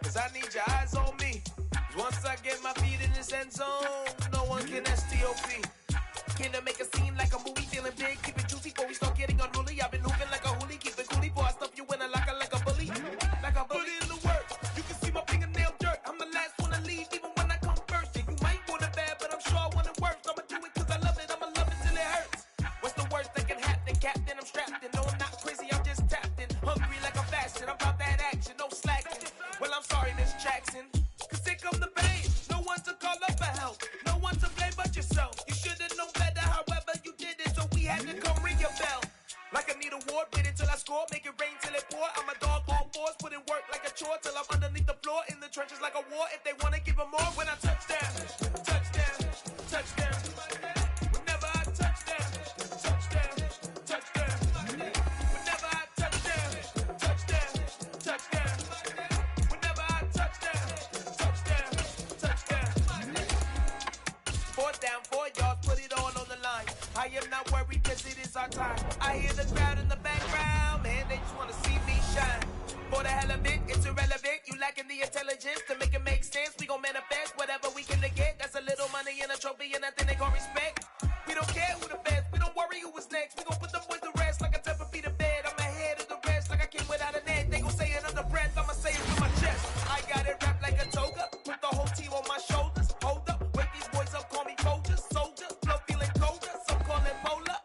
cause I need your eyes on me. 'Cause once I get my feet in this end zone, no one can STOP. Came to make a scene like a movie, feeling big, keep it juicy before we start getting unruly. I've been hooping like a hoolie, keep it coolie before I stuff you in a locker like a bully. Like a bully in the work, you can see my fingernail dirt. I'm the last one to leave, even when I come first. And you might want it bad, but I'm sure I want it worse. I'ma do it cause I love it, I'ma love it till it hurts. What's the worst that can happen, Captain? I'm strapped in, no I'm not crazy, I'm just tapped in. Hungry like I'm fasting, I'm about that action, no slacking. Well I'm sorry Miss Jackson, cause here come the pain. No one to call up for help, no one to blame but yourself. You should've known better, however you did it, so we had to come ring your bell. Like I need a ward, wait until I score, make it rain till it pour. I'm a dog on fours, put in work like a chore till I'm underneath the floor, in the trenches like a war. If they wanna give them more, when I touchdown, touchdown, touchdown. Whenever I touchdown, touchdown, touchdown. Whenever I touchdown, touchdown, touchdown. Whenever I touchdown, touchdown, touchdown. 4th down, 4 yards, put it all on the line. I am not worried cause it is our time. I hear the crowd in the background, man, they just wanna see me shine. For the hell of it, it's irrelevant. You lacking the intelligence to make it make sense. We gon' manifest whatever we can to get. That's a little money and a trophy and nothing they gon' respect. We don't care who the best, we don't worry who is next. We gon' put them boys to rest like a Tempur-Pedic to bed. I'm ahead of the rest like I came without a net. They gon' say it under breath, I'ma say it from my chest. I got it wrapped like a toga, put the whole team on my shoulders. Hold up, wake these boys up, call me Folger, soldier. Flow feeling colder, some call it polar.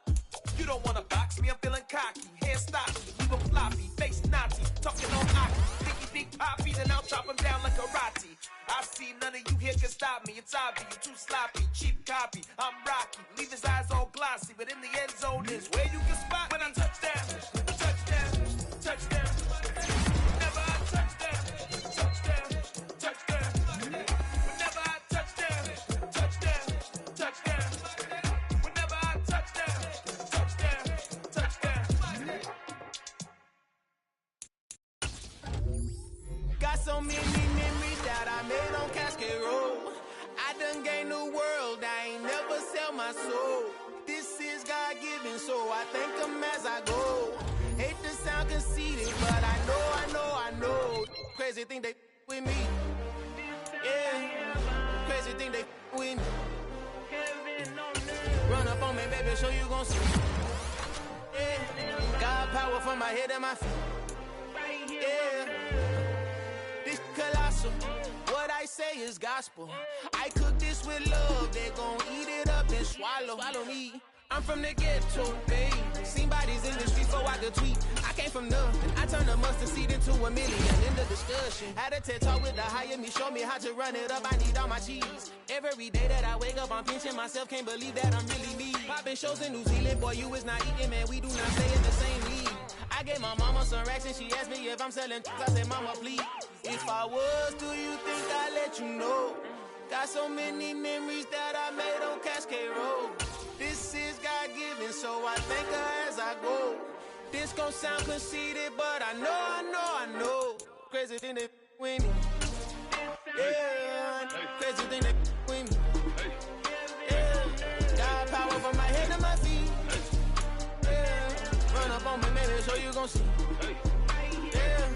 You don't wanna box me, I'm feeling cocky. Hair stocky, leave 'em floppy, face Nazi. Talking on hockey, Biggie big poppies, and I'll chop 'em down like karate. I see none of you here can stop me. It's obvious, you too sloppy, cheap copy. I'm Rocky, leave his eyes all glossy, but in the end zone is where you can spot when I touchdown, touchdown, touchdown. Whenever I touchdown, touchdown, touchdown. Whenever I touchdown, touchdown, touchdown. Whenever I touchdown, touchdown, touchdown. Got so many memories that I made on Cascade Road. I done gained the world, I ain't never sell my soul. This is God-given, so I thank him as I go. Hate to sound conceited, but I know. Crazy thing they with me. Yeah, crazy thing they with me. Run up on me, baby, so you gon' see. Yeah, God power from my head and my feet. Yeah, this colossal. What I say is gospel. I cook this with love, they gon' eat it up and swallow me. I'm from the ghetto, babe. Seen bodies in the streets so I could tweet. I can't came from nothing. I turned a mustard seed into $1 million in the discussion. Had a TED talk with the hire me, show me how to run it up. I need all my cheese. Every day that I wake up, I'm pinching myself. Can't believe that I'm really me. Popping shows in New Zealand, boy, you is not eating, man. We do not stay in the same league. I gave my mama some racks and she asked me if I'm selling. I said, mama, please. If I was, do you think I'd let you know? Got so many memories that I made on Cascade Road. This is God-given, so I thank her as I go. This gon' sound conceited, but I know. Crazy thing that with me. Yeah, crazy thing that with me. Yeah, got power from my head to my feet. Yeah, run up on me, maybe, so you gon' see. Yeah.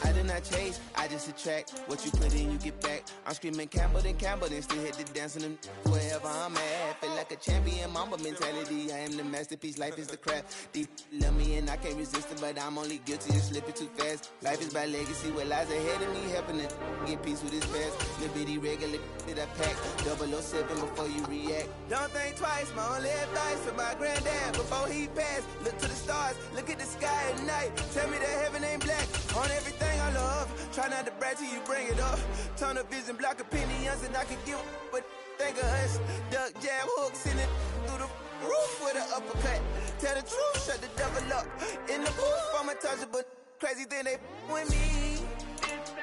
I did not chase, I just attract. What you put in, you get back. I'm screaming Campbell, then still hit the dancing and wherever I'm at. Feel like a champion, mamba mentality. I am the masterpiece, life is the crap. Deep love me and I can't resist it, but I'm only guilty of slipping too fast. Life is by legacy, what lies ahead of me, helping to get peace with his past. Little bitty regular that I pack, 007 before you react. Don't think twice, my only advice for my granddad before he passed. Look to the stars, look at the sky at night. Tell me that heaven ain't black on everything I love. Try not to brag till you bring it up. Turn the vision, block opinions, and I can give but think of us. Duck, jab, hooks in it through the roof with an uppercut. Tell the truth, shut the devil up. In the booth, I'm untouchable. Crazy thing they with me.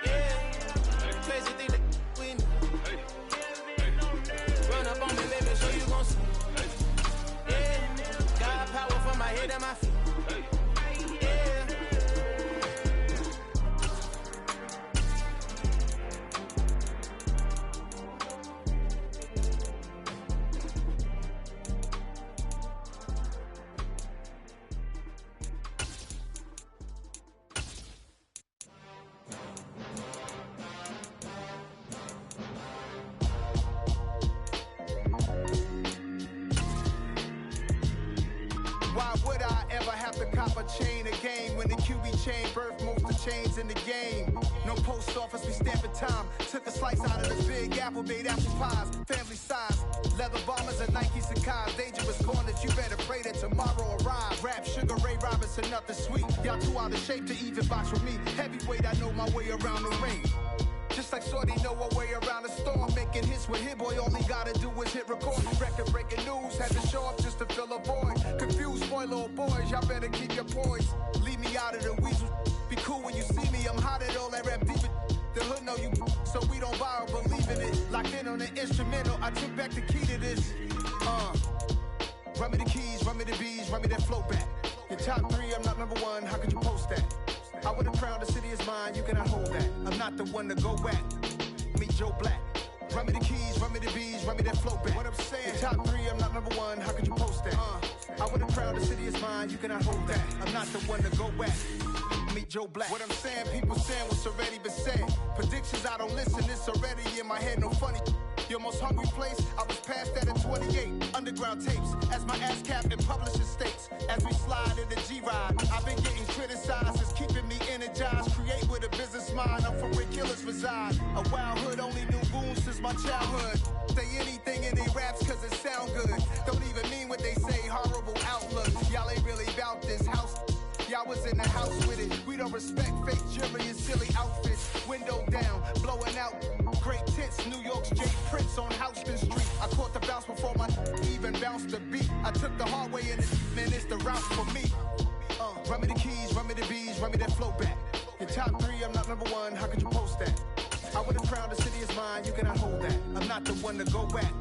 Yeah, crazy thing they with me. Run up on me, baby, so you gon' see. Yeah, got power from my head and my feet. Yeah. Why would I ever have to cop a chain again when the QB chain birthed most of chains in the game? No post office, we stamping time. Took a slice out of the big apple, made apple pies, family size. Leather bombers and Nike Sacai's. Dangerous corners, you better pray that tomorrow arrives. Rap, Sugar Ray Robinson, nothing sweet. Y'all too out of shape to even box with me. Heavyweight, I know my way around the ring. Just like Shorty know her way around the storm. Making hits with Hit Boy, all he gotta do is hit record. Record breaking news, had to show up just to fill a void. Confused boy, little boys, y'all better keep your poise. Leave me out of the weasel. Be cool when you see me, I'm hot at all that rap deep. The hood know you, so we don't borrow, believe in it. Locked in on the instrumental, I took back the key to this. Run me the keys, run me the bees, run me that flow back. Your top 3, I'm not number 1, how could you post that? I would have crowned the city is mine, you cannot hold that. I'm not the one to go back. Meet Joe Black. Run me the keys, run me the bees, run me that flow back. What I'm saying, your top 3, I'm not number 1, how could you post that? I would have crowned the city is mine, you cannot hold that. I'm not the one to go back. Meet Joe Black. What I'm saying, people saying what's already been said. Predictions, I don't listen, it's already in my head, no funny. Your most hungry place, I was past that at 28. Underground tapes, as my ass cap in publishing states. As we slide in the G-Ride, I've been getting criticized, it's keeping me energized. Create with a business mind, I'm from where killers reside. A wild hood, only knew goons since my childhood. Say anything in they raps cause it sound good. Don't even mean what they say, horrible outlook. Y'all ain't really about this house. Y'all was in the house with it. We don't respect fake jewelry and silly outfits. Window down, blowing out great tits. New York's Jake Prince on Houston Street. I caught the bounce before my even bounced the beat. I took the hard way and man, it's the route for me. Run me the keys, run me the bees, run me that flow back. Your top 3, I'm not number 1, how could you post that? I would have crowned the city is mine, you cannot hold that. I'm not the one to go back.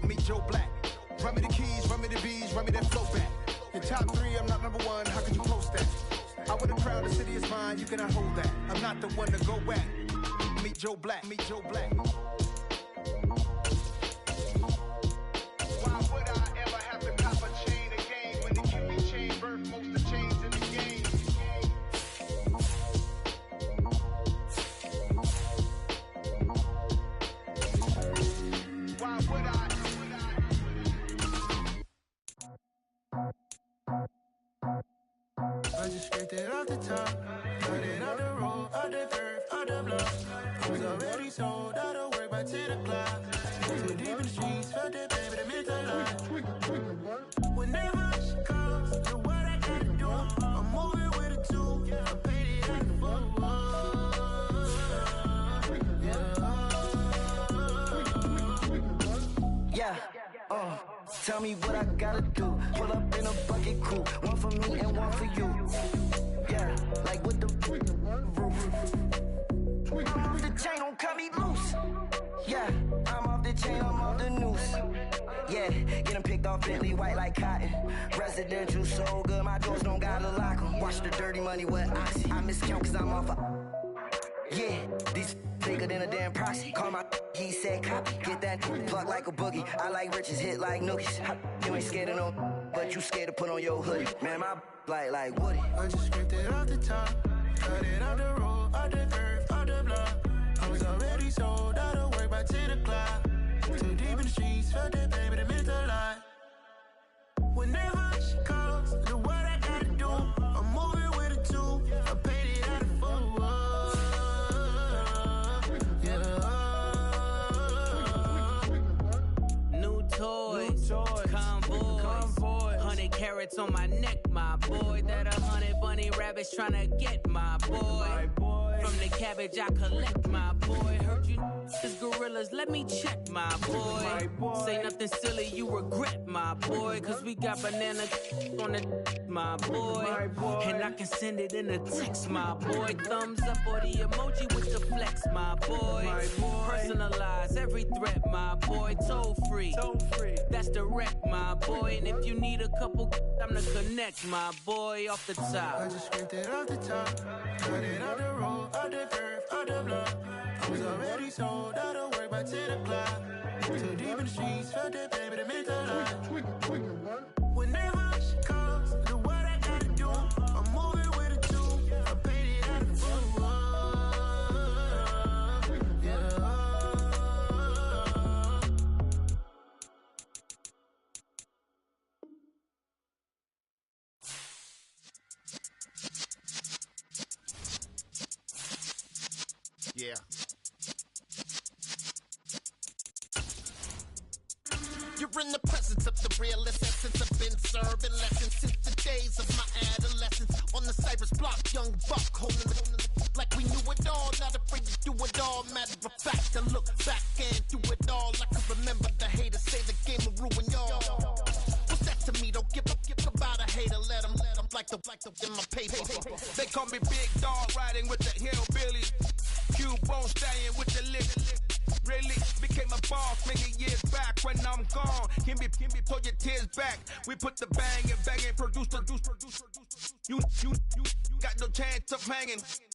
Meet Joe Black. Run me the keys, run me the bees, run me that flow back. Your top 3, I'm not number 1, how could you post that? I would have crowned the city is mine, you cannot hold that. I'm not the one to go back. Meet Joe Black, meet Joe Black. Why would I ever have to cop a chain again when the QB chain birthed most of chains in the game? Why would I? I just scraped it off the top, cut it off the road, off the curve, off the block. Was already sold, out of work by 10 o'clock. We were deep in the streets, felt that baby, the mental line. Whenever she calls, know what I gotta do. tell me what I gotta do. Pull up in a bucket crew, one for me and one for you. Yeah, like with the roof. I'm off the chain, don't cut me loose. Yeah, I'm off the chain, I'm off the noose. Yeah, get them picked off Bentley, white like cotton. Residential so good, my doors don't gotta lock them. Watch the dirty money with Oxy. I miscount cause I'm off a... Yeah, these bigger than a damn proxy. Call my he said copy. Get that plug like a boogie. I like riches, hit like nookies. You ain't scared of no, but you scared to put on your hoodie. Man, my like Woody. I just scraped it off the top. Cut it off the road, off the curve, off the block. I was already sold out of work by 10 o'clock. Too deep in the streets, felt that baby, that meant a lot. Whenever she calls, do what I gotta do. I'm moving with a two. I paid it out of full. New toys, convoy, 100 carats on my neck, my boy. That 100 bunny rabbits tryna get my boy. From the cabbage I collect, my boy. Heard you is gorillas, let me check, my boy. Say nothing silly, you regret, my boy. Cause we got banana on the my boy. And I can send it in a text, my boy. Thumbs up or the emoji with the flex, my boy. Personalize every threat, my boy. Toll free, that's direct, my boy. And if you need a couple, I'm the connect, my boy. Off the top, I just scraped it off the top. Cut it off the road, off the curve, off the block. I was already sold out of work by 10 o'clock. Too deep in the streets, felt that baby, that meant a lot. Whenever she calls, do what I gotta do. I'm moving with a two. I paid it out of full. Yeah. You're in the presence of the realest essence. I've been serving lessons since the days of my adolescence. On the Cypress block, young buck holding it like we knew it all. Not afraid to do it all. Matter of fact, I look back and do it all. I can remember the haters say the game will ruin y'all. What's that to me? Don't give about a hater. Let them like the in my paper. They call me Big Dog, riding with the hillbillies. Cubone stallion with the lick. Really became a boss many years back. When I'm gone, can be pull your tears back. We put the bang and produce. You got no chance of hanging.